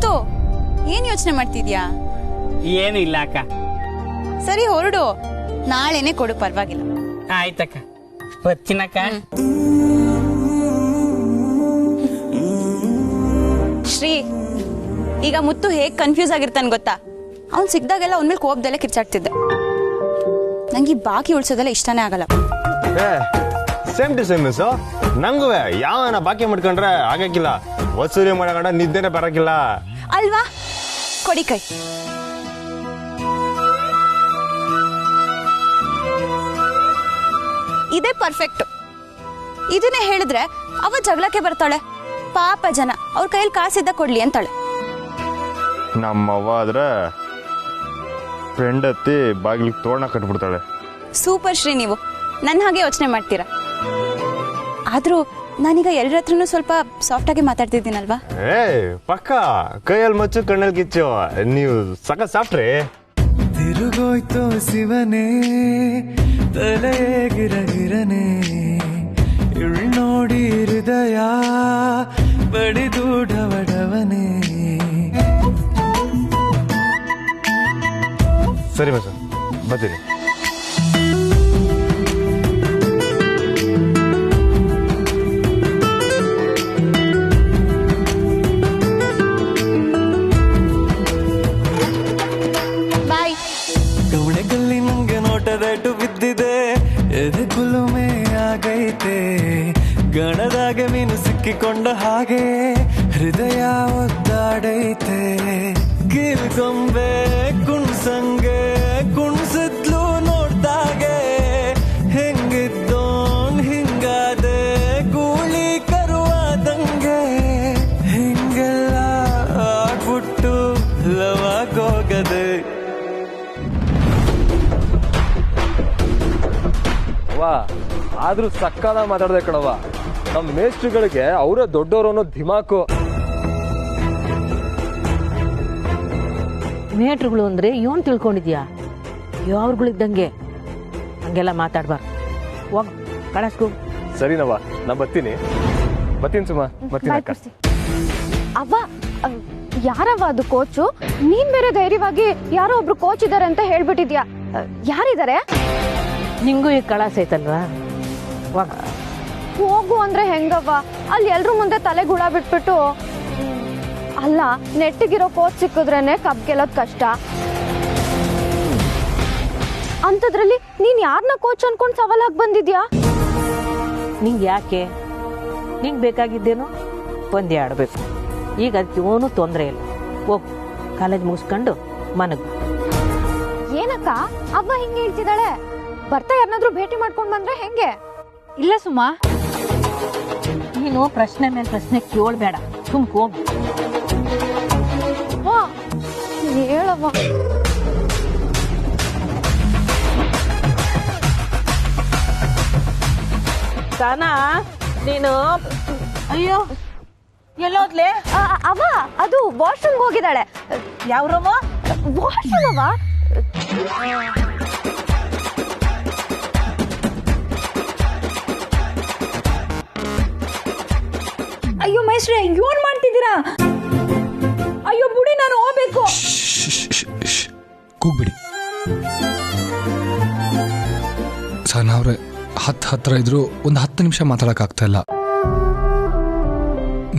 ಮುತ್ತು, ಏನ್ ಯೋಚನೆ ಮಾಡ್ತಿದ್ಯಾ? ಏನು ಇಲ್ಲ ಅಕ್ಕ. ಸರಿ ಹೊರಡು, ನಾಳೆನೆ ಕೊಡು, ಪರವಾಗಿಲ್ಲ. ಆಯ್ತಕ್ಕ, ಬರ್ತೀನಕ್ಕ. ಶ್ರೀ, ಈಗ ಮುತ್ತು ಹೇಗ್ ಕನ್ಫ್ಯೂಸ್ ಆಗಿರ್ತಾನೆ ಗೊತ್ತಾ? ಅವ್ನ್ ಸಿಕ್ದಾಗೆಲ್ಲ ಅವ್ನ ಮೇಲೆ ಕೋಪದಲ್ಲೇ ಕಿರ್ಚಾಡ್ತಿದ್ದೆ. ನಂಗೆ ಈ ಬಾಕಿ ಉಳ್ಸೋದೆಲ್ಲ ಇಷ್ಟನೇ ಆಗಲ್ಲ. Same to same miss. ನಂಗೂ ಯಾವನ ಬಾಕಿ ಮಾಡ್ಕೊಂಡ್ರೆ ಆಗಕ್ಕಿಲ್ಲ, ವಸೂಲಿ ಮಾಡಕೊಂಡ ನಿದ್ದೆನೆ ಬರಕಿಲ್ಲ ಅಲ್ವಾ? ಕೊಡಿ ಕೈ. ಇದೇ ಪರ್ಫೆಕ್ಟ್. ಇದನ್ನೇ ಹೇಳಿದ್ರೆ ಅವ ಜಗಳಕ್ಕೆ ಬರ್ತಾಳೆ. ಪಾಪ ಜನ ಅವ್ರ ಕೈಯಲ್ಲಿ ಕಾಸಿದ್ದ ಕೊಡ್ಲಿ ಅಂತಾಳೆ. ನಮ್ಮವ್ವ ಆದ್ರೆ ಫ್ರೆಂಡ್ ಹತ್ತಿ ಬಾಗಿಲಿಗೆ ತೋರಣ ಕಟ್ಬಿಡ್ತಾಳೆ. ಸೂಪರ್ ಶ್ರೀ, ನೀವು ನನ್ನ ಹಾಗೆ ಯೋಚನೆ ಮಾಡ್ತೀರಾ. ಆದ್ರೂ ನಾನೀಗ ಎಲ್ಲರ ಹತ್ರನೂ ಸ್ವಲ್ಪ ಸಾಫ್ಟ್ ಆಗಿ ಮಾತಾಡ್ತಿದ್ದೀನಲ್ವಾ? ಪಕ್ಕ ಕೈಯಲ್ಲಿ ಮಚ್ಚು ಕಣ್ಣಲ್ಲಿ ಕಿಚ್ಚು, ನೀವು ಸಕ ಸಾಫ್ಟ್ರಿ. ತಿರುಗೋಯ್ತು ಶಿವನೇ ತಲೆ ಗಿರಗಿರನೆ, ನೋಡಿ ಹೃದಯ ಬಡಿದು ಡವಡವನೆ. ಸರಿ ಬಸ್, ಬರ್ತೀನಿ. ಬಾಯ್. ಗವಣೆಗಲ್ಲಿ ನಂಗೆ ನೋಟದಟ್ಟು ಬಿದ್ದಿದೆ, ಎದೆ ಕುಲುಮೆ ಆಗೈತೆ, ಗಣದಾಗೆ ಮೀನು ಸಿಕ್ಕಿಕೊಂಡ ಹಾಗೆ ಹೃದಯ ಒದ್ದಾಡೈತೆ. ಕೀಲ್ಕೊಂಬೆ ಕುಣ್ಸಂಗೆ ಕುಣ್ಸಿದ್ಲು ನೋಡ್ದಾಗೆ, ಹೆಂಗಿದ್ದೋನ್ ಹಿಂಗಾದೆ ಗೂಳಿ ಕರುವಾದಂಗೆ. ಹಿಂಗೆಲ್ಲ ಆಗ್ಬಿಟ್ಟು ಲವಾಗೋಗದೆ. ಆದ್ರೂ ಸಕ್ಕದ ಮಾತಾಡ್ದೆ ಕಣವ. ನಮ್ಮ ಮೇಸ್ಟ್ರುಗಳಿಗೆ ಅವರೇ ದೊಡ್ಡವರು ಅನ್ನೋ ಧಿಮಾಕು. ಮೇಟ್ರುಗಳು ಅಂದ್ರೆ ಇವನ್ ತಿಳ್ಕೊಂಡಿದ್ಯಾ? ಯಾವ್ರುಗಳಿದ್ದಂಗೆ ಹಂಗೆಲ್ಲ ಮಾತಾಡ್ಬಾರ್ದು. ಹೋಗ್ ಕಳಸ್ಕೊ. ಸರಿನವ, ನಾ ಬರ್ತೀನಿ ಸುಮಾ, ಬರ್ತೀನಿ ಅಕ್ಕ. ಅವ್ವ, ಯಾರವ್ವ ಅದು ಕೋಚು? ನೀನ್ ಬೇರೆ ಧೈರ್ಯವಾಗಿ ಯಾರೋ ಒಬ್ರು ಕೋಚ್ ಇದಾರೆ ಅಂತ ಹೇಳ್ಬಿಟ್ಟಿದ್ಯಾ. ಯಾರಿದ್ದಾರೆ? ನಿಂಗೂ ಈಗ ಕಳಾಸ ಐತಲ್ವಾ? ಹೋಗು ಅಂದ್ರೆ ಹೆಂಗವ್ವ? ಅಲ್ಲಿ ಎಲ್ರು ಮುಂದೆ ತಲೆ ಗುಳ ಬಿಟ್ಬಿಟ್ಟು. ಅಲ್ಲ, ನೆಟ್ಟಿಗಿರೋ ಕೋಚ್ ಸಿಕ್ಕಿದ್ರೇನೆ ಕಪ್ ಗೆಲ್ಲೋದ್ ಕಷ್ಟ. ಅಂತದ್ರಲ್ಲಿ ನೀನ್ ಯಾರನ್ನ ಕೋಚ್ ಅನ್ಕೊಂಡ್ ಸವಾಲಾಗಿ ಬಂದಿದ್ಯಾ? ನಿಂಗೆ ಯಾಕೆ? ನಿಂಗೆ ಬೇಕಾಗಿದ್ದೇನೋ ಒಂದೇ ಆಡ್ಬೇಕು. ಈಗ ಅದಕ್ಕೆ ಏನೂ ತೊಂದರೆ ಇಲ್ಲ. ಹೋಗು, ಕಾಲೇಜ್ ಮುಗಿಸ್ಕೊಂಡು ಮನಗು. ಏನಕ್ಕ ಅವ್ವ ಹಿಂಗೆ ಹೇಳ್ತಿದ್ದಾಳೆ? ಬರ್ತಾ ಯಾರನ್ನಾದ್ರೂ ಭೇಟಿ ಮಾಡ್ಕೊಂಡ್ ಬಂದ್ರೆ ಹೆಂಗೆ? ಇಲ್ಲ ಸುಮಾ, ನೀನು ಪ್ರಶ್ನೆ ಮೇಲೆ ಪ್ರಶ್ನೆ ಕೇಳಬೇಡ, ಸುಮ್ ಹೋಗು. ಹೇಳವ್ವ. ತಾನಾ ನೀನು? ಅಯ್ಯೋ, ಎಲ್ಲೋದ್ಲೆ? ಅವ್ವ, ಅದು ವಾಶ್ರೂಮ್ ಹೋಗಿದ್ದಾಳೆ. ಯಾವ ರೂಮು? ವಾಶ್ರೂಮ್ ಅವ್ವ. ಅಯ್ಯೋ ಮೈಸ್ಟ್ರೆ, ಏನ್ ಮಾಡ್ತಿದ್ದೀರಾ? ಅಯ್ಯೋ ಬುಡಿ, ನಾನು ಹೋಗ್ಬೇಕು. ಕೂಗ್ಬಿಡಿ. ಸನವ್ರೆ, ಹತ್ರ ಇದ್ರು ಒಂದು 10 ನಿಮಿಷ ಮಾತಾಡಕ್ಕಾಗ್ತಾ ಇಲ್ಲ.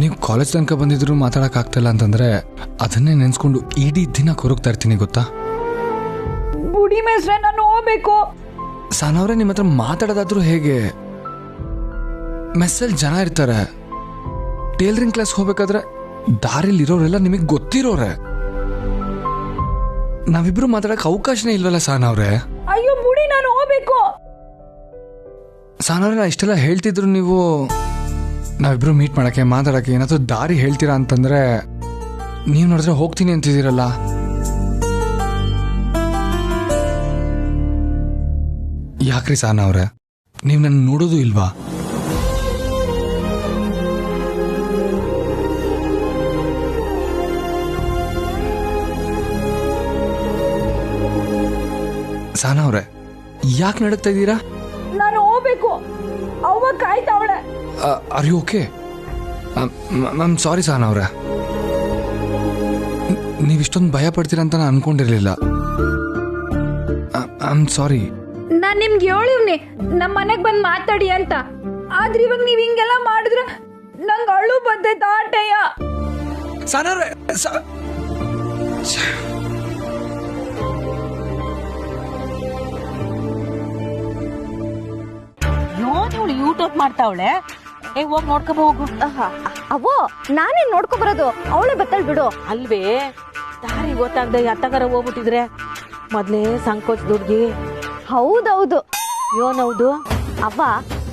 ನೀವು ಕಾಲೇಜ್ ತನಕ ಬಂದಿದ್ರು ಮಾತಾಡಕ್ಕಾಗ್ತಾ ಇಲ್ಲ ಅಂತಂದ್ರೆ ಅದನ್ನೇ ನೆನ್ಸ್ಕೊಂಡು ಇಡೀ ದಿನ ಕೊರಗ್ತಾ ಇರ್ತೀನಿ, ಗೊತ್ತಾ? ಬುಡಿ ಮೈಸ್ಟ್ರೆ, ನಾನು ಹೋಗ್ಬೇಕು. ಸನವ್ರೆ, ನಿಮ್ಮ ಹತ್ರ ಮಾತಾಡೋದಾದ್ರೂ ಹೇಗೆ? ಮೆಸ್ಸಲ್ಲಿ ಜನ ಇರ್ತಾರೆ. ಟೇಲರಿಂಗ್ ಕ್ಲಾಸ್ ಹೋಗ್ಬೇಕಾದ್ರೆ ದಾರಿಲಿ ಇರೋರೆಲ್ಲ ನಿಮಗೆ ಗೊತ್ತಿರೋರೆ. ನಾವಿಬ್ರು ಮಾತಾಡಕ್ ಅವಕಾಶನೇ ಇಲ್ವಲ್ಲ ಸಾನವ್ರೆ? ಅಯ್ಯೋ ಬುಡಿ, ನಾನು ಹೋಗ್ಬೇಕು. ಸಾನವ್ರೆ, ನಾ ಇಷ್ಟೆಲ್ಲ ಹೇಳ್ತಿದ್ರು ನೀವು ನಾವಿಬ್ರು ಮೀಟ್ ಮಾಡಕ್ಕೆ ಮಾತಾಡಕ್ಕೆ ಏನಾದ್ರು ದಾರಿ ಹೇಳ್ತೀರಾ ಅಂತಂದ್ರೆ ನೀವು ನೋಡಿದ್ರೆ ಹೋಗ್ತೀನಿ ಅಂತಿದ್ದೀರಲ್ಲ. ಯಾಕ್ರಿ ಸಾನವ್ರೆ, ನೀವು ನನ್ನ ನೋಡೋದು ಇಲ್ವಾ? ಸಾನವ್ರೆ, ಯಾಕೆ ನಡಕ್ತಾ ಇದ್ದೀರಾ? ನಾನು ಹೋಗ್ಬೇಕು. ಅವ್ವ ಕಾಯ್ತಾವಳೆ. Are you okay? I am sorry ಸಾನವ್ರೆ. ನೀವು ಇಷ್ಟೊಂದು ಭಯ ಪಡ್ತೀರ ಅಂತ ನಾನು ಅನ್ಕೊಂಡಿರ್ಲಿಲ್ಲ. ಐ ಆಮ್ ಸಾರಿ. ನಾನ್ ನಿಮ್ಗೆ ಹೇಳಿವ್ನಿ ನಮ್ಮ ಮನೆಗ್ ಬಂದ್ ಮಾತಾಡಿ ಅಂತ, ಆದ್ರೆ ಇವಾಗ ನೀವ್ ಹಿಂಗೆಲ್ಲ ಮಾಡಿದ್ರೆ ನಂಗ್ ಅಳು ಬರ್ತೈತ ಆಟಯ್ಯ. ಇವಳು ಯೂಟ್ಯೂಬ್ ಮಾಡ್ತಾವಳೆ. ಹೋಗಿ ನೋಡ್ಕೊ ಹೋಗು. ಅವೋ ನಾನೇನ್ ನೋಡ್ಕೊ ಬರೋದು, ಅವಳೇ ಬತ್ತಳ್ ಬಿಡು. ಅಲ್ವೇ ದಾರಿ ಗೊತ್ತಾಗ್ದೆ ಅತ್ತಗಾರ ಹೋಗ್ಬಿಟ್ಟಿದ್ರೆ ಮೊದ್ಲೇ ಸಂಕೋಚ ದುಡ್ಗಿ. ಹೌದೌದು. ಏನೌದು? ಅವ್ವ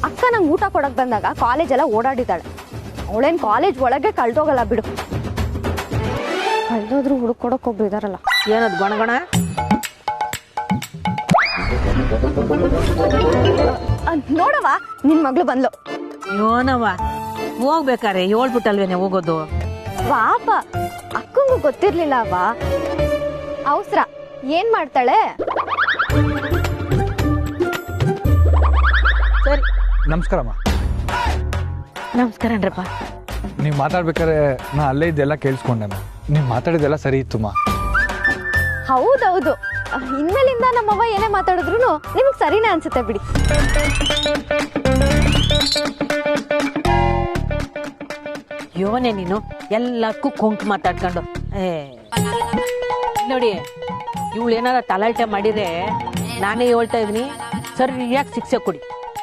ಅಕ್ಕ ನಂಗೆ ಊಟ ಕೊಡಕ್ ಬಂದಾಗ ಕಾಲೇಜ್ ಎಲ್ಲ ಓಡಾಡಿದಾಳೆ. ಅವಳೇನ್ ಕಾಲೇಜ್ ಒಳಗೆ ಕಳ್ದೋಗಲ್ಲ ಬಿಡು. ಕಳ್ದೋದ್ರು ಹುಡುಕೊಡಕ್ ಒಬ್ರು ಇದಾರಲ್ಲ. ಏನದ್ ಗೊಣಗೊಣ? ನೋಡವ ನಿನ್ ಮಗ್ಳು ಬಂದ್ಲು. ಯೋನವ ಹೋಗ್ಬೇಕಾರೆ ಹೇಳ್ಬಿಟ್ಟಲ್ವೇನೆ ಹೋಗೋದು. ಪಾಪ ಅಕ್ಕಂಗೂ ಗೊತ್ತಿರ್ಲಿಲ್ಲ ಅವ್ವ. ಅವಸರ ಏನ್ ಮಾಡ್ತಾಳೆ? ಸರಿ ನಮಸ್ಕಾರಮ್ಮ. ನಮಸ್ಕಾರನ್ರಪ್ಪ. ನೀವು ಮಾತಾಡ್ಬೇಕಾದ್ರೆ ನಾ ಅಲ್ಲೇ ಇದ್ದೆಲ್ಲ ಕೇಳಿಸ್ಕೊಂಡೆಮ್ಮ. ನೀವು ಮಾತಾಡಿದೆಲ್ಲ ಸರಿ ಇತ್ತುಮ್ಮ. ಹೌದೌದು. ಇನ್ಮೇಲಿಂದ ನಮ್ಮವ್ವ ಏನೇ ಮಾತಾಡಿದ್ರು ನಿಮ್ಗೆ ಸರಿನೇ ಅನ್ಸುತ್ತೆ ಬಿಡಿ. ಯೋನೆ ನೀನು ಎಲ್ಲಕ್ಕೂ ಕೊಂಕು ಮಾತಾಡ್ಕೊಂಡು. ನೋಡಿ ಇವಳು ಏನಾರ ತಲಾಟೆ ಮಾಡಿದ್ರೆ ನಾನೇ ಹೇಳ್ತಾ ಇದೀನಿ, ಸರಿಯಾಗಿ ಶಿಕ್ಷೆ ಕೊಡಿ.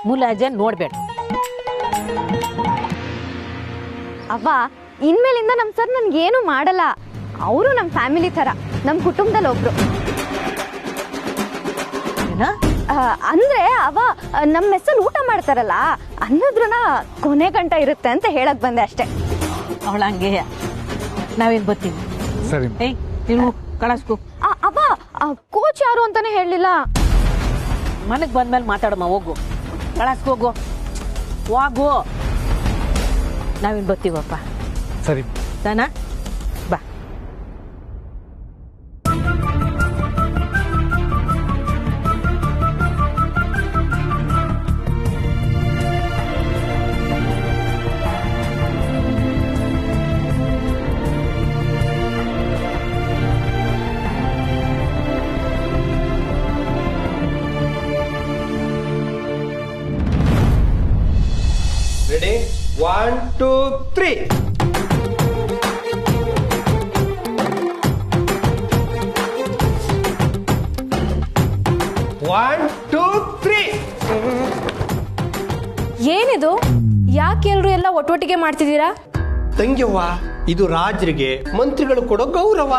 ಮುಲಾಜೆ ನೋಡ್ಬೇಡ. ಅವ್ವ ಇನ್ಮೇಲಿಂದ ನಮ್ ಸರ್ ನನ್ಗೇನು ಮಾಡಲ್ಲ. ಅವರು ನಮ್ ಫ್ಯಾಮಿಲಿ ತರ, ನಮ್ ಕುಟುಂಬದಲ್ಲಿ ಒಬ್ರು. ಅಂದ್ರೆ ಅವ ನಮ್ಮ ಮೆಸ್ಸಲ್ಲಿ ಊಟ ಮಾಡ್ತಾರಲ್ಲ ಅನ್ನೋದ್ರನ ಕೊನೆ ಗಂಟ ಇರುತ್ತೆ ಅಂತ ಹೇಳಕ್ ಬಂದೆ ಅಷ್ಟೇ. ಅವಳ ಹಂಗೆ ನಾವೇನ್ ಬರ್ತೀವಿ. ಸರಿ. ನೀವು ಕಳಿಸ್ಕೊ. ಅವ್ವ ಕೋಚ್ ಯಾರು ಅಂತಾನೆ ಹೇಳಲಿಲ್ಲ. ಮನೆಗ್ ಬಂದ್ಮೇಲೆ ಮಾತಾಡಮ್ಮ. ಹೋಗು ಕಳಿಸ್ಕೋಗು. ಹೋಗು. ನಾವೇನ್ ಬರ್ತೀವಪ್ಪ. ಸರಿ ಸನಾ ಬಾ. ರೆಡಿ 1 2 3. ಏನಿದು? ಯಾಕೆ ಎಲ್ರು ಎಲ್ಲ ಒಟ್ಟೊಟ್ಟಿಗೆ ಮಾಡ್ತಿದ್ದೀರಾ? ತಂಗ್ಯವ್ವ, ಇದು ರಾಜರಿಗೆ ಮಂತ್ರಿಗಳು ಕೊಡೋ ಗೌರವ.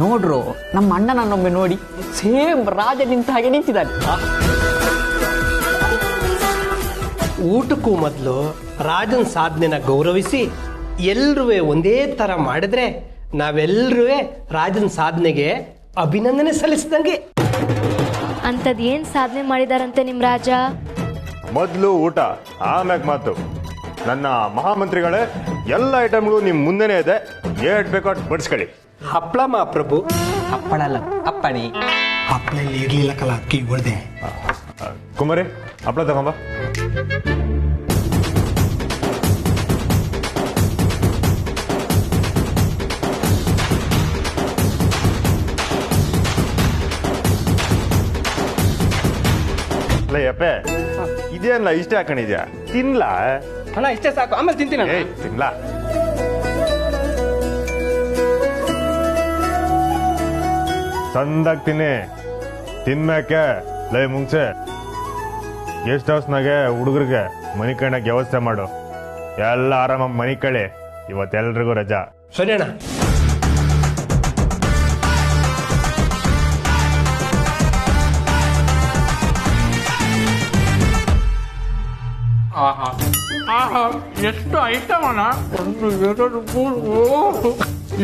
ನೋಡ್ರು ನಮ್ಮ ಅಣ್ಣನನ್ನೊಮ್ಮೆ ನೋಡಿ, ಸೇಮ್ ರಾಜ ನಿಂತ ಹಾಗೆ ನಿಂತಿದ್ದಾನೆ. ಊಟಕ್ಕೂ ಮೊದಲು ರಾಜನ ಸಾಧನೆನ ಗೌರವಿಸಿ ಎಲ್ರೂ ಒಂದೇ ತರ ಮಾಡಿದ್ರೆ ನಾವೆಲ್ಲರೂ ರಾಜನ ಸಾಧನೆಗೆ ಅಭಿನಂದನೆ ಸಲ್ಲಿಸಿದಂಗೆ. ಅಂತದ್ ಏನ್ ಸಾಧನೆ ಮಾಡಿದಾರಂತೆ ನಿಮ್ ರಾಜ? ಮೊದಲು ಊಟ, ಆಮ್ಯಾಗ ಮಾತು. ನನ್ನ ಮಹಾಮಂತ್ರಿಗಳೇ ಎಲ್ಲ ಐಟಮ್ಗಳು ನಿಮ್ ಮುಂದೆನೇ ಇದೆ, ಏಟ್ ಬೇಕೋ ಅಷ್ಟು ಬಡಿಸ್ಕೊಳ್ಳಿ. ಹಪ್ಪಳ ಮಹಾಪ್ರಭು. ಹಪ್ಪಳಲ್ಲ ಅಪ್ಪಣಿ. ಹಪ್ಪಳ ಇಲ್ಲಿ ಇರ್ಲಿಲ್ಲ ಕಲ ಅಕ್ಕಿ ಹೊಡೆದೆ. ಕುಮಾರಿ ಹಪ್ಪಳ ತಗೊಂಬ. ಯಪ್ಪೆ ಇದೇನಲ್ಲ ಇಷ್ಟೇ ಹಾಕೊಂಡಿದ್ಯಾ? ತಿನ್ಲಾ ಅಣ್ಣ, ಇಷ್ಟೇ ಸಾಕು, ಆಮೇಲೆ ತಿಂತೀನಿ. ತಿನ್ಲಾ. ಚಂದಾಗ್ ತಿನ್ನಿ. ತಿನ್ಮ್ಯಾಕೆ ಲೈ ಮುಂಚೆ ಗೆಸ್ಟ್ ಹೌಸ್ನಾಗೆ ಹುಡುಗರಿಗೆ ಮನಿ ಕಣ್ಣಕ್ಕೆ ವ್ಯವಸ್ಥೆ ಮಾಡು. ಎಲ್ಲ ಆರಾಮಾಗಿ ಮನಿ ಕಳಿ. ಇವತ್ತೆಲ್ರಿಗೂ ರಜಾ. ಸರಿ ಅಣ್ಣ. ಎಷ್ಟು ಐಟಮ್ ಅಣ್ಣ.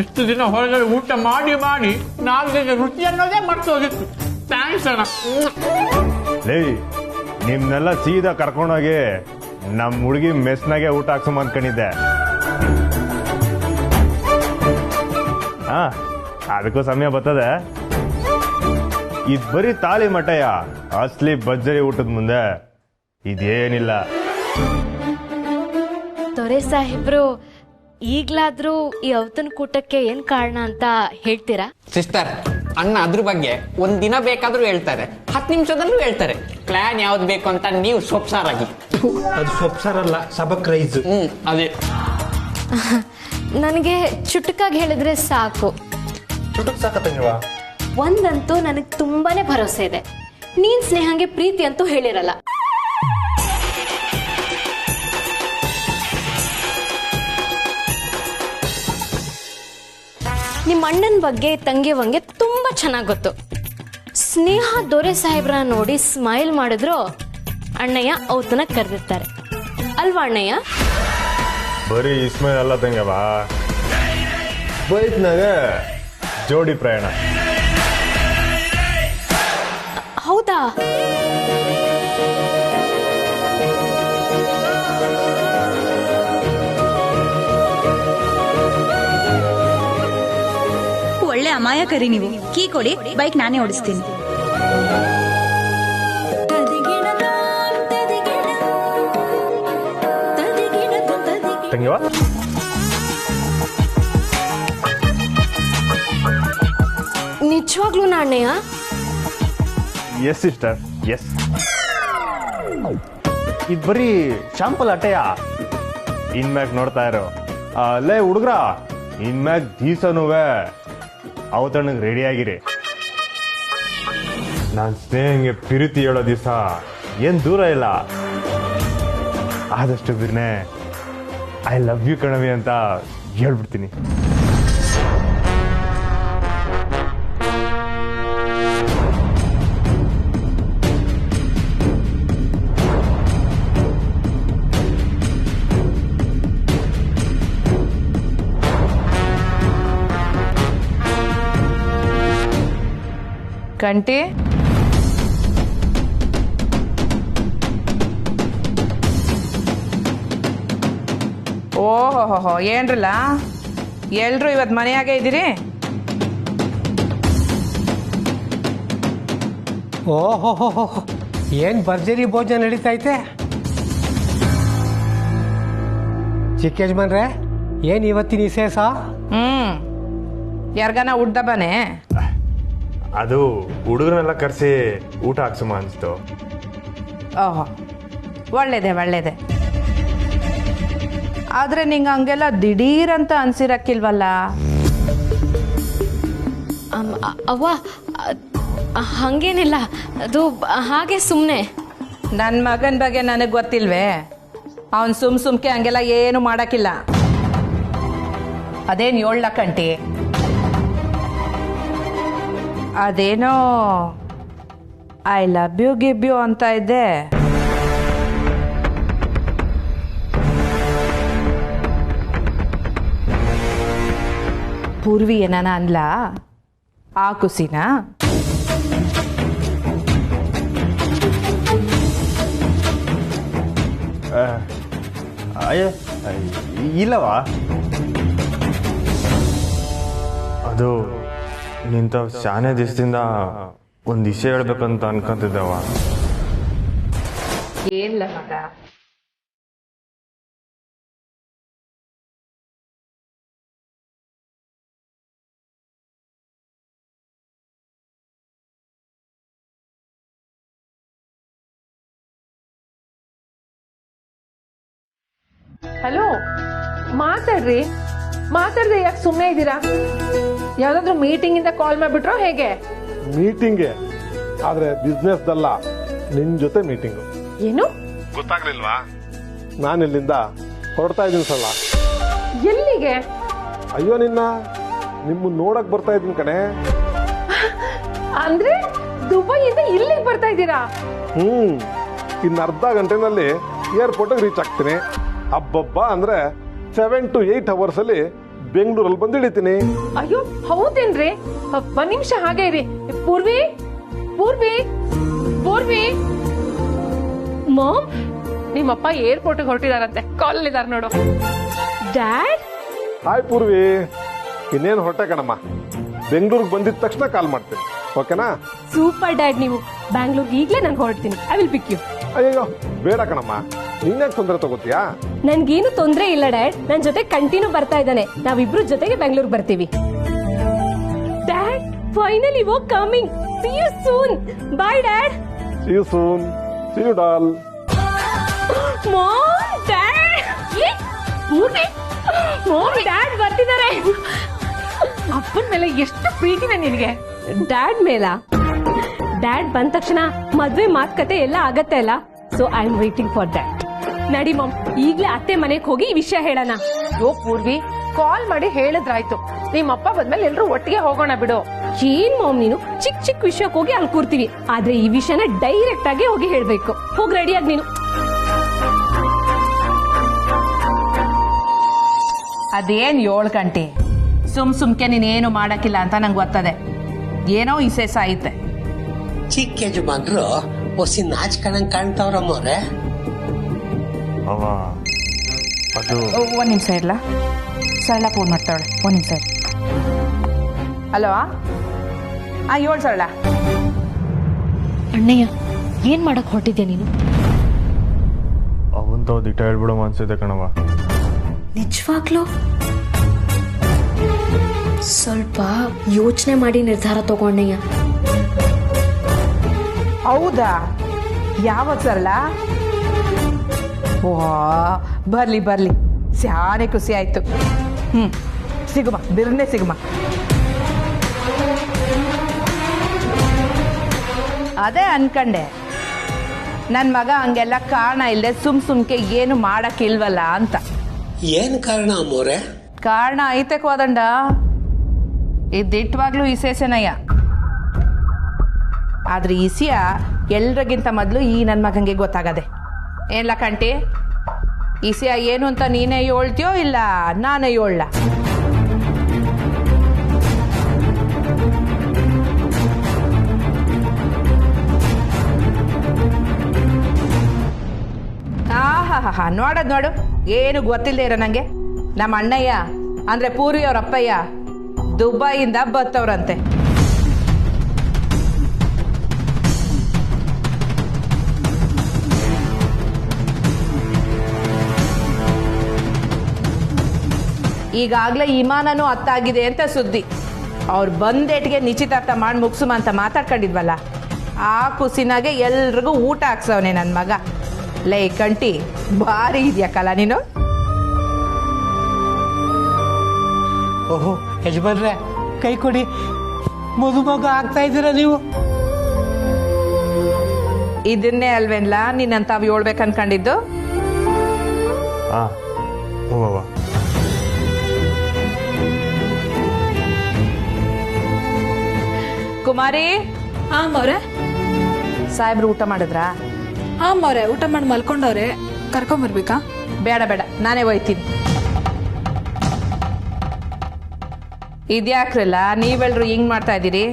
ಇಷ್ಟು ದಿನ ಹೊರಗಡೆ ಊಟ ಮಾಡಿ ಮಾಡಿ ನಾಲ್ಕು ರುಚಿ ಅನ್ನೋದೇ ಮರ್ತೋಗಿತ್ತು. ಥ್ಯಾಂಕ್ಸ್ ಅಣ್ಣ. ಲೇ, ನಿಮ್ನೆಲ್ಲ ಸೀದಾ ಕರ್ಕೊಂಡೋಗಿ ನಮ್ಮ ಹುಡುಗಿ ಮೆಸ್ನಾಗೆ ಊಟ ಹಾಕ್ಸೋ ಅನ್ಕೊಂಡಿದ್ದೆ. ಹಾ, ಅದಕ್ಕೂ ಸಮಯ ಬರ್ತದೆ. ಇದ್ ಬರೀ ತಾಳಿ ಮಠಯ. ಅಸ್ಲಿ ಭರ್ಜರಿ ಊಟದ ಮುಂದೆ ಇದೇನಿಲ್ಲ. ದೊರೆ ಸಾಹೇಬ್ರು ಈಗ್ಲಾದ್ರೂ ಈ ಔತಣ ಕೂಟಕ್ಕೆ ಏನ್ ಕಾರಣ ಅಂತ ಹೇಳ್ತೀರಾ? ಸಿಸ್ಟರ್, ಅಣ್ಣ ಅದ್ರ ಬಗ್ಗೆ ಒಂದಿನ ಬೇಕಾದ್ರೂ ಹೇಳ್ತಾರೆ, 10 ನಿಮಿಷದಲ್ಲೂ ಹೇಳ್ತಾರೆ. ಪ್ಲಾನ್ ಯಾವ್ದು ಬೇಕು ಅಂತ ನೀವು ಸೊಪ್ಸಾರಾಗಿ. ಅದು ಸೊಪ್ಸಾರಲ್ಲ, ಸಬಕ್ ರೈಸ್. ಅದೇ. ನನಗೆ ಚುಟುಕಾಗಿ ಹೇಳಿದ್ರೆ ಸಾಕು. ಚುಟುಕ್ ಸಾಕತ್ತಂಗಿವಾ? ಒಂದಂತೂ ನನಗೆ ತುಂಬಾನೇ ಭರವಸೆ ಇದೆ, ನೀನ್ ಸ್ನೇಹಂಗೆ ಪ್ರೀತಿ ಅಂತೂ ಹೇಳಿರಲ್ಲ. ನಿಮ್ಮ ಅಣ್ಣನ ಬಗ್ಗೆ ತಂಗಿಯವಂಗೆ ತುಂಬಾ ಚೆನ್ನಾಗಿ ಗೊತ್ತು. ಸ್ನೇಹ ದೊರೆ ಸಾಹೇಬ್ರ ನೋಡಿ ಸ್ಮೈಲ್ ಮಾಡಿದ್ರು ಅಣ್ಣಯ್ಯ ಔತಣ ಕರೆದಿರ್ತಾರೆ ಅಲ್ವಾ ಅಣ್ಣಯ್ಯ? ಬರೀ ಇಸ್ಮೇಲ್ ಅಲ್ಲ ತಂಗವ, ಬೈಕ್ನಾಗ ಜೋಡಿ ಪ್ರಯಾಣ. ಹೌದಾ? ಒಳ್ಳೆ ಅಮಾಯಕರಿ ನೀವು. ಕೀ ಕೊಡಿ, ಬೈಕ್ ನಾನೇ ಓಡಿಸ್ತೀನಿ. ತಂಗಿವ, ನಿಜವಾಗ್ಲೂ ಅಣ್ಣಯ್ಯ? S sister, S. ಇದು ಬರೀ ಶಾಂಪಲ್ ಅಟ್ಟೆಯ. ಇನ್ಮ್ಯಾಗ ನೋಡ್ತಾ ಇರೋ ಅಲ್ಲೇ ಹುಡುಗ್ರ, ಇನ್ಮ್ಯಾಗ ದೀಸನುವೆ ಅವತಣ್ಣಗೆ ರೆಡಿ ಆಗಿರಿ. ನಾನು ಸ್ನೇಹಂಗೆ ಪ್ರೀತಿ ಹೇಳೋ ದಿವಸ ಏನ್ ದೂರ ಇಲ್ಲ. ಆದಷ್ಟು ಬಿರ್ನೆ ಐ ಲವ್ ಯು ಕಣವಿ ಅಂತ ಹೇಳ್ಬಿಡ್ತೀನಿ. ಕಂಟಿ, ಓಹೋ ಏನ್ರಲ್ಲ ಎಲ್ರು ಇವತ್ತು ಮನೆಯಾಗೆ ಇದ್ದೀರಿ? ಓಹೋ, ಏನ್ ಭರ್ಜರಿ ಭೋಜನ ನಡೀತೈತೆ. ಚಿಕ್ಕ ಯಜಮಾನ್ರೆ, ಏನ್ ಇವತ್ತಿನ ವಿಶೇಷ? ಯಾರ್ಗಾನ ಉಡ್ದ ಬನೆ? ಅದು ಹುಡುಗರನ್ನೆಲ್ಲ ಕರೆಸಿ ಊಟ ಹಾಕ್ಸಮ್ಮ ಅನಿಸ್ತು. ಓಹೋ, ಒಳ್ಳೇದೆ ಒಳ್ಳೇದೆ. ಆದ್ರೆ ನಿಂಗೆ ಹಂಗೆಲ್ಲ ದಿಢೀರಂತ ಅನ್ಸಿರಕ್ಕಿಲ್ವಲ್ಲ? ಅವ್ವ, ಹಂಗೇನಿಲ್ಲ, ಅದು ಹಾಗೆ ಸುಮ್ಮನೆ. ನನ್ನ ಮಗನ ಬಗ್ಗೆ ನನಗೆ ಗೊತ್ತಿಲ್ವೇ? ಅವನು ಸುಮ್ಕೆ ಹಂಗೆಲ್ಲ ಏನು ಮಾಡಕ್ಕಿಲ್ಲ. ಅದೇನು 7 ಲಕ್ಷ ಕಂಟಿ, ಅದೇನೋ I love you give you ಅಂತ ಇದ್ದೆ. ಪೂರ್ವಿ ಏನಾನ ಅನ್ಲ ಆ ಕುಸಿನ? ಅಯ್ಯ ಇಲ್ಲವಾ, ಅದು ನಿಂತ ಶಾನೆ ದಿವಸದಿಂದ ಒಂದು ವಿಷಯ ಹೇಳ್ಬೇಕಂತ ಅನ್ಕೊಂತಿದ್ದವ. ಏನಿಲ್ಲ ಮಗ. ಹಲೋ, ಮಾತಾಡ್ರಿ. ಮಾತಾಡ್ದೆ ಯಾಕೆ ಸುಮ್ಮನೆ ಇದ್ದೀರಾ? ಯಾವ್ದಾದ್ರು ಮೀಟಿಂಗ್ ಇಂದ ಕಾಲ್ ಮಾಡ್ಬಿಟ್ರೋ ಹೇಗೆ? ಮೀಟಿಂಗ್ಗೆ ಆದ್ರೆ ಬಿಸ್ನೆಸ್ ಅಲ್ಲ, ನಿನ್ ಜೊತೆ ಮೀಟಿಂಗು. ಏನು ಗೊತ್ತಾಗ್ಲಿಲ್ವಾ? ನಾನು ಇಲ್ಲಿಂದ ಹೊರಡ್ತಾ ಇದ್ದೀನಿ ಸಲ. ಎಲ್ಲಿಗೆ? ಅಯ್ಯೋ ನಿಮ್ಮ ನೋಡಕ್ ಬರ್ತಾ ಇದ್ದೀನಿ ಕಣೆ. ಅಂದ್ರೆ ದುಬೈಯಿಂದ ಇಲ್ಲಿಗೆ ಬರ್ತಾ ಇದ್ದೀರಾ? ಇನ್ನು ಅರ್ಧ ಗಂಟೆನಲ್ಲಿ ಏರ್ಪೋರ್ಟ್ ರೀಚ್ ಆಗ್ತೀನಿ. ಹಬ್ಬಬ್ಬ ಅಂದ್ರೆ 7 to 8 hours ಅಲ್ಲಿ ಬೆಂಗಳೂರಲ್ಲಿ ಬಂದು ಇಳಿತೀನಿ. ಅಯ್ಯೋ ಹೌದೇನ್ರಿ? ಒಂದ್ ನಿಮಿಷ ಹಾಗೆ ಇರಿ. ಪೂರ್ವಿ, ಪೂರ್ವಿ, ಪೂರ್ವಿ. ಮಾಮ್, ನಿಮ್ಮಪ್ಪ ಏರ್ಪೋರ್ಟ್ ಹೊರಟಿದಾರಂತೆ, ಕಾಲ್ ಇದಾರೆ ನೋಡು. ಡ್ಯಾಡ್. ಹಾಯ್ ಪೂರ್ವಿ, ಇನ್ನೇನು ಹೊರಟೆ ಕಣಮ್ಮ. ಬೆಂಗಳೂರಿಗೆ ಬಂದಿದ ತಕ್ಷಣ ಕಾಲ್ ಮಾಡ್ತೀನಿ, ಓಕೆನಾ? ಸೂಪರ್ ಡ್ಯಾಡ್ ನೀವು. ಬ್ಯಾಂಗ್ಳೂರ್ಗೆ ಈಗಲೇ ನಾನು ಹೊರಡ್ತೀನಿ. I will pick you. ಅಯ್ಯೋ ಬೇಡ ಕಣಮ್ಮ, ನೀನ್ಯಾಕೆ ತೊಂದರೆ ತಗೋತೀಯಾ? ನನ್ಗೇನು ತೊಂದ್ರೆ ಇಲ್ಲ ಡ್ಯಾಡ್, ನನ್ ಜೊತೆ ಕಂಟಿನ್ಯೂ ಬರ್ತಾ ಇದ್ದಾನೆ. ನಾವಿಬ್ರು ಜೊತೆಗೆ ಬೆಂಗಳೂರು ಬರ್ತೀವಿ. Dad, finally we're coming. See you soon. Bye, Dad. See you soon. See you, doll. Mom, Dad. Mom, Dad ಬರ್ತಿದ್ದಾರೆ. ಅಪ್ಪನ ಮೇಲೆ ಎಷ್ಟು ಪ್ರೀತಿನ ನಿನಗೆ? ಡ್ಯಾಡ್ ಮೇಲ? ಡ್ಯಾಡ್ ಬಂದ ತಕ್ಷಣ ಮದ್ವೆ ಮಾತುಕತೆ ಎಲ್ಲ ಆಗತ್ತೆ ಅಲ್ಲ, so I am waiting for that. ನಡಿ ಮಾಮ್, ಈಗ್ಲೇ ಅತ್ತೆ ಮನೆಗೆ ಹೋಗಿ ಈ ವಿಷಯ ಹೇಳೋಣ. ಯೋ ಪೂರ್ವಿ, ಕಾಲ್ ಮಾಡಿ ಹೇಳಿದ್ರಾಯ್ತು. ನಿಮ್ಮಪ್ಪ ಬಂದ್ಮೇಲೆ ಎಲ್ರು ಒಟ್ಟಿಗೆ ಹೋಗೋಣ ಬಿಡು. ಏನ್ ಮಾಮ್ ನೀನು, ಚಿಕ್ಕ ಚಿಕ್ಕ ವಿಷಯಕ್ಕೆ ಹೋಗಿ ಅಲ್ಲಿ ಕೂರ್ತೀವಿ, ಆದ್ರೆ ಈ ವಿಷಯನ ಡೈರೆಕ್ಟ್ ಆಗಿ ಹೋಗಿ ಹೇಳ್ಬೇಕು. ಹೋಗಿ ರೆಡಿಯಾಗಿ ನೀನು. ಅದೇನ್ 7 ಗಂಟೆ ಸುಮ್ಕೆ ನೀನೇನು ಮಾಡಕ್ಕಿಲ್ಲ ಅಂತ ನಂಗೆ ಗೊತ್ತದೆ. ಏನೋ ಇಸೇಸ ಐತೆ. ಚಿಕ್ಕ ಯಜಮಾನ್ರು ಹೊಸಿ ನಾಚ್ಕಣಂಗ್ ಕಾಣ್ತಾವ್ರಮ್ಮವ್ರೆ. ಒಂದ್ ನಿಮಿಷ ಇರ್ಲ, ಸರಳ ಫೋನ್ ಮಾಡ್ತಾವಳೆ. ಒಂದ್ ನಿಮಿಷ. ಹಲೋ, ಹೇಳು ಸರಳ. ಅಣ್ಣಯ್ಯ, ಏನ್ ಮಾಡಕ್ ಹೊರಟಿದ್ಯಾ ನೀನು? ಅವಂತ ದಿಟ್ಟ ಹೇಳ್ಬಿಡೋ ಅನ್ಸಿದೆ ಕಣವ. ನಿಜವಾಗ್ಲೂ ಸ್ವಲ್ಪ ಯೋಚನೆ ಮಾಡಿ ನಿರ್ಧಾರ ತಗೊಂಡಯ್ಯ. ಹೌದಾ? ಯಾವಾಗ ಸರಳ? ಓ, ಬರ್ಲಿ ಬರ್ಲಿ, ಸ್ಯಾನೆ ಖುಷಿ ಆಯ್ತು. ಸಿಗುಮ, ಬಿರ್ನೆ ಸಿಗುಮ. ಅದೇ ಅನ್ಕಂಡೆ, ನನ್ ಮಗ ಹಂಗೆಲ್ಲ ಕಾರಣ ಇಲ್ಲದೆ ಸುಮ್ಕೆ ಏನು ಮಾಡಕ್ಕಿಲ್ವಲ್ಲ ಅಂತ. ಏನ್ ಕಾರಣ ಅಮ್ಮೋರೆ? ಕಾರಣ ಐತೆ ಕೋದಂಡ, ಇದ್ದಿಟ್ವಾಗ್ಲೂ ಇಸೇಸೆನಯ್ಯ. ಆದ್ರೆ ಇಸಿಯ ಎಲ್ರಿಗಿಂತ ಮೊದಲು ಈ ನನ್ನ ಮಗಂಗೆ ಗೊತ್ತಾಗದೆ. ಏನ್ಲ ಕಂಟಿ, ಇಸಿಯ ಏನು ಅಂತ ನೀನೇ ಹೇಳ್ತೀಯೋ ಇಲ್ಲ ನಾನೇ ಹೇಳ? ಆಹಾ, ನೋಡದ್ ನೋಡು, ಏನು ಗೊತ್ತಿಲ್ಲದೆ ಇರೋ ನಂಗೆ. ನಮ್ಮ ಅಣ್ಣಯ್ಯ ಅಂದ್ರೆ ಪೂರಿ ಅವ್ರ ಅಪ್ಪಯ್ಯ ದುಬೈಯಿಂದ ಬತ್ತವ್ರಂತೆ. ಈಗಾಗ್ಲೇ ವಿಮಾನನೂ ಹತ್ತಾಗಿದೆ ಅಂತ ಸುದ್ದಿ. ಅವ್ರು ಬಂದೇಟ್ಗೆ ನಿಶ್ಚಿತಾರ್ಥ ಮಾಡಿ ಮುಗಿಸುಮ ಅಂತ ಮಾತಾಡ್ಕೊಂಡಿದ್ವಲ್ಲ, ಆ ಖುಷಿನಾಗೆ ಎಲ್ರಿಗೂ ಊಟ ಹಾಕ್ಸವನೆ ನನ್ನ ಮಗ. ಲೈ ಕಂಟಿ, ಭಾರಿ ಇದೆಯಕ್ಕಲ್ಲ ನೀನು. ಓಹೋ ಯಜಮಾನ್ರೆ, ಕೈ ಕೊಡಿ. ಮದುಮಗ ಆಗ್ತಾ ಇದ್ದೀರಾ ನೀವು? ಇದನ್ನೇ ಅಲ್ವೇನ್ಲ ನೀನಂತಾವ್ ಹೇಳ್ಬೇಕು ಅನ್ಕೊಂಡಿದ್ದು? ಕುಮಾರಿ. ಮೌರೆ. ಸಾಹೇಬ್ರು ಊಟ ಮಾಡಿದ್ರಾ? ಮೌರೆ, ಊಟ ಮಾಡಿ ಮಲ್ಕೊಂಡವ್ರೆ. ಕರ್ಕೊಂಬರ್ಬೇಕಾ? ಬೇಡ ಬೇಡ, ನಾನೇ ಹೋಯ್ತೀನಿ. ಇದ್ಯಾಕ್ರಲ್ಲ ನೀವೆಲ್ರು ಹಿಂಗ್ ಮಾಡ್ತಾ ಇದ್ದೀರಿ?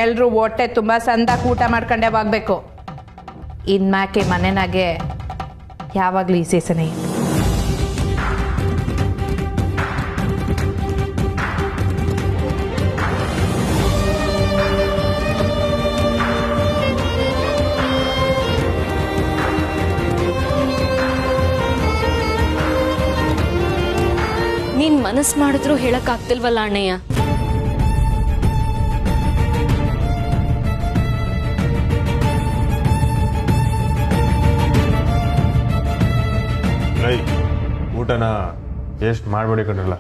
ಎಲ್ರು ಹೊಟ್ಟೆ ತುಂಬಾ ಸಂದಾಕ್ ಊಟ ಮಾಡ್ಕೊಂಡೇ ಹೋಗ್ಬೇಕು. ಇನ್ಮ್ಯಾಕೆ ಮನೆನಾಗೆ ಯಾವಾಗ್ಲೂ ಈ ಸೇಸನೆ. ನೀನ್ ಮನಸ್ ಮಾಡಿದ್ರು ಹೇಳಕ್ ಆಗ್ತಿಲ್ವಲ್ಲ ಅಣ್ಣಯ್ಯ. ಊಟನ ಟೇಸ್ಟ್ ಮಾಡಬೇಡಿ ಕಣ್ರಲ್ಲ.